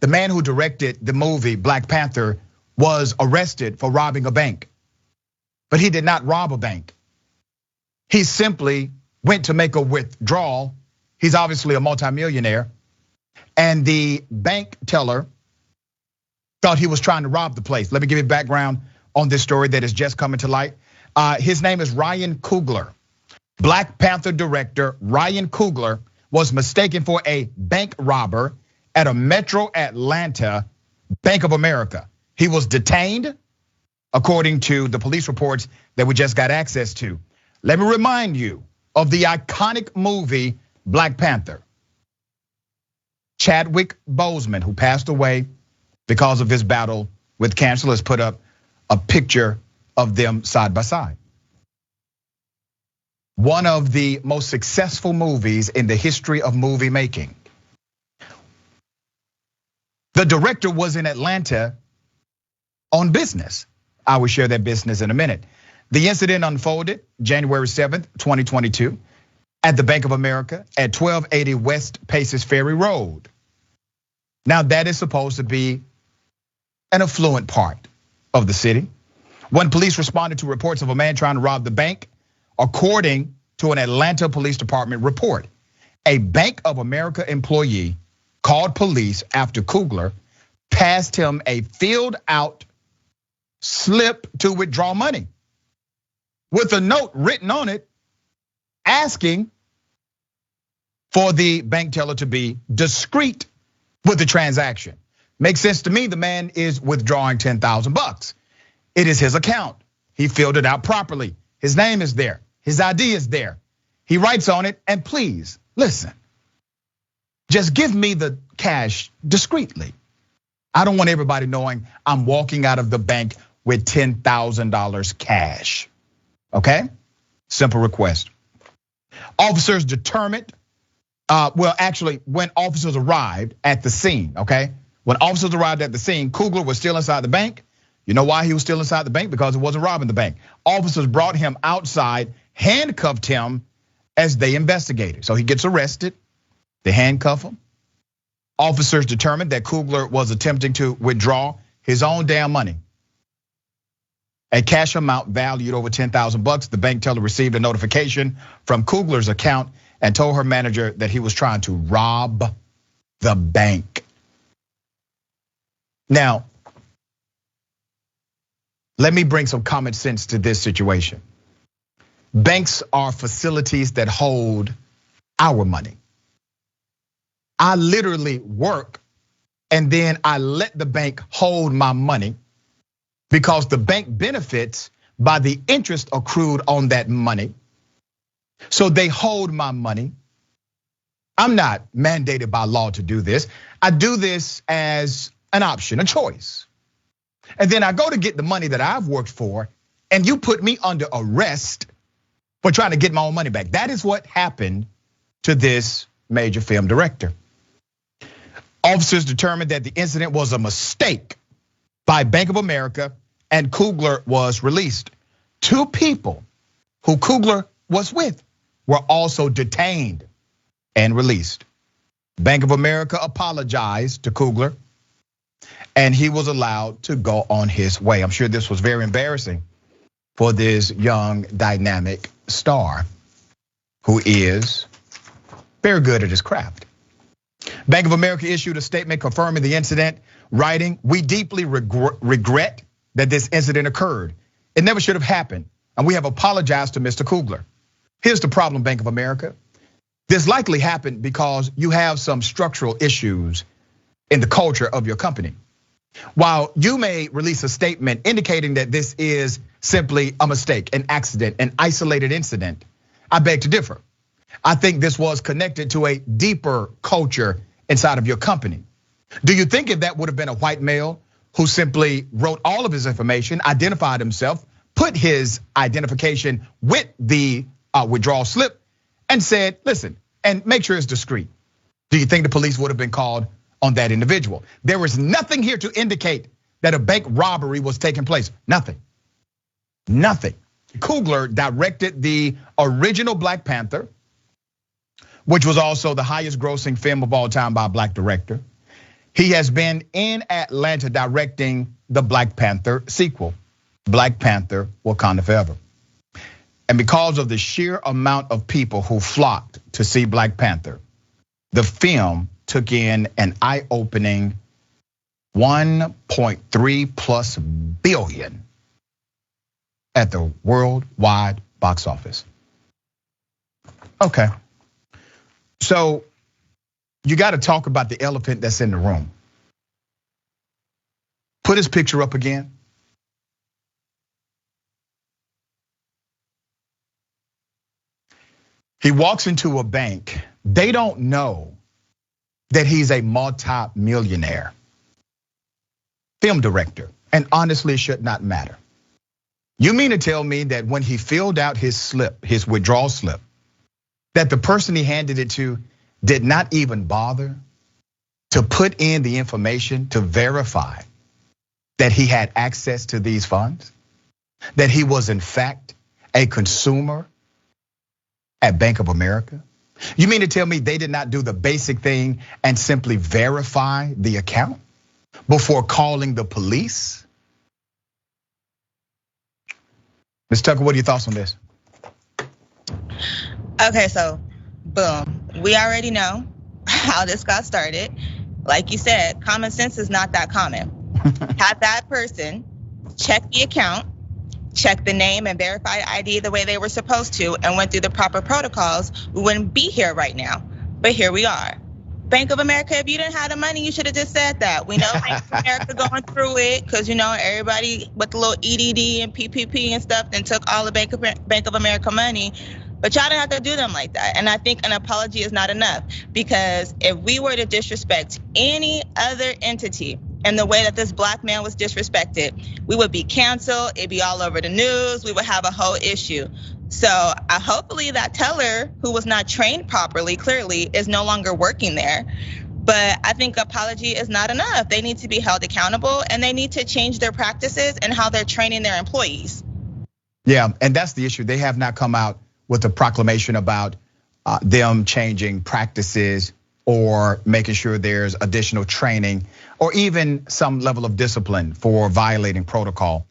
the man who directed the movie Black Panther was arrested for robbing a bank. But he did not rob a bank. He simply went to make a withdrawal. He's obviously a multimillionaire. And the bank teller thought he was trying to rob the place. Let me give you background on this story that is just coming to light. His name is Ryan Coogler. Black Panther director Ryan Coogler was mistaken for a bank robber at a Metro Atlanta Bank of America. He was detained, according to the police reports that we just got access to. Let me remind you of the iconic movie Black Panther. Chadwick Boseman, who passed away because of his battle with cancer, has put up a picture of them side by side. One of the most successful movies in the history of movie making. The director was in Atlanta on business. I will share that business in a minute. The incident unfolded January 7th, 2022 at the Bank of America at 1280 West Paces Ferry Road. Now that is supposed to be an affluent part of the city. When police responded to reports of a man trying to rob the bank, according to an Atlanta Police Department report, a Bank of America employee called police after Coogler passed him a filled out slip to withdraw money with a note written on it asking for the bank teller to be discreet with the transaction. Makes sense to me. The man is withdrawing $10,000. It is his account. He filled it out properly. His name is there. His ID is there. He writes on it, and please listen, just give me the cash discreetly. I don't want everybody knowing I'm walking out of the bank with $10,000 cash, okay? Simple request. Officers determined, well, actually, when officers arrived at the scene, okay? When officers arrived at the scene, Coogler was still inside the bank. You know why he was still inside the bank? Because it wasn't robbing the bank. Officers brought him outside, handcuffed him as they investigated. So he gets arrested, they handcuff him. Officers determined that Coogler was attempting to withdraw his own damn money. A cash amount valued over $10,000. The bank teller received a notification from Coogler's account and told her manager that he was trying to rob the bank. Now, let me bring some common sense to this situation. Banks are facilities that hold our money. I literally work and then I let the bank hold my money because the bank benefits by the interest accrued on that money. So they hold my money. I'm not mandated by law to do this. I do this as an option, a choice. And then I go to get the money that I've worked for, and you put me under arrest for trying to get my own money back. That is what happened to this major film director. Officers determined that the incident was a mistake by Bank of America, and Coogler was released. Two people who Coogler was with were also detained and released. Bank of America apologized to Coogler, and he was allowed to go on his way. I'm sure this was very embarrassing for this young, dynamic star who is very good at his craft. Bank of America issued a statement confirming the incident, writing, "We deeply regret that this incident occurred. It never should have happened, and we have apologized to Mr. Coogler." Here's the problem, Bank of America. This likely happened because you have some structural issues in the culture of your company. While you may release a statement indicating that this is simply a mistake, an accident, an isolated incident, I beg to differ. I think this was connected to a deeper culture inside of your company. Do you think if that would have been a white male who simply wrote all of his information, identified himself, put his identification with the withdrawal slip and said, listen, and make sure it's discreet, do you think the police would have been called on that individual? There was nothing here to indicate that a bank robbery was taking place. Nothing. Nothing. Coogler directed the original Black Panther, which was also the highest grossing film of all time by a black director. He has been in Atlanta directing the Black Panther sequel, Black Panther: Wakanda Forever. And because of the sheer amount of people who flocked to see Black Panther, the film took in an eye-opening 1.3+ billion at the worldwide box office. Okay, so you got to talk about the elephant that's in the room. Put his picture up again. He walks into a bank. They don't know that he's a multi-millionaire film director, and honestly, it should not matter. You mean to tell me that when he filled out his slip, his withdrawal slip, that the person he handed it to did not even bother to put in the information to verify that he had access to these funds? That he was in fact a consumer at Bank of America? You mean to tell me they did not do the basic thing and simply verify the account before calling the police? Ms. Tucker, what are your thoughts on this? Okay, so boom, we already know how this got started. Like you said, common sense is not that common. Had that person check the account, check the name and verify ID the way they were supposed to, and went through the proper protocols, we wouldn't be here right now. But here we are. Bank of America, if you didn't have the money, you should have just said that. We know Bank of America going through it because everybody with the little EDD and PPP and stuff then took all the Bank of America money. But y'all didn't have to do them like that. And I think an apology is not enough, because if we were to disrespect any other entity in the way that this Black man was disrespected, we would be canceled, it'd be all over the news, we would have a whole issue. So hopefully that teller, who was not trained properly, clearly is no longer working there. But I think apology is not enough. They need to be held accountable, and they need to change their practices and how they're training their employees. Yeah, and that's the issue. They have not come out with a proclamation about them changing practices or making sure there's additional training or even some level of discipline for violating protocol.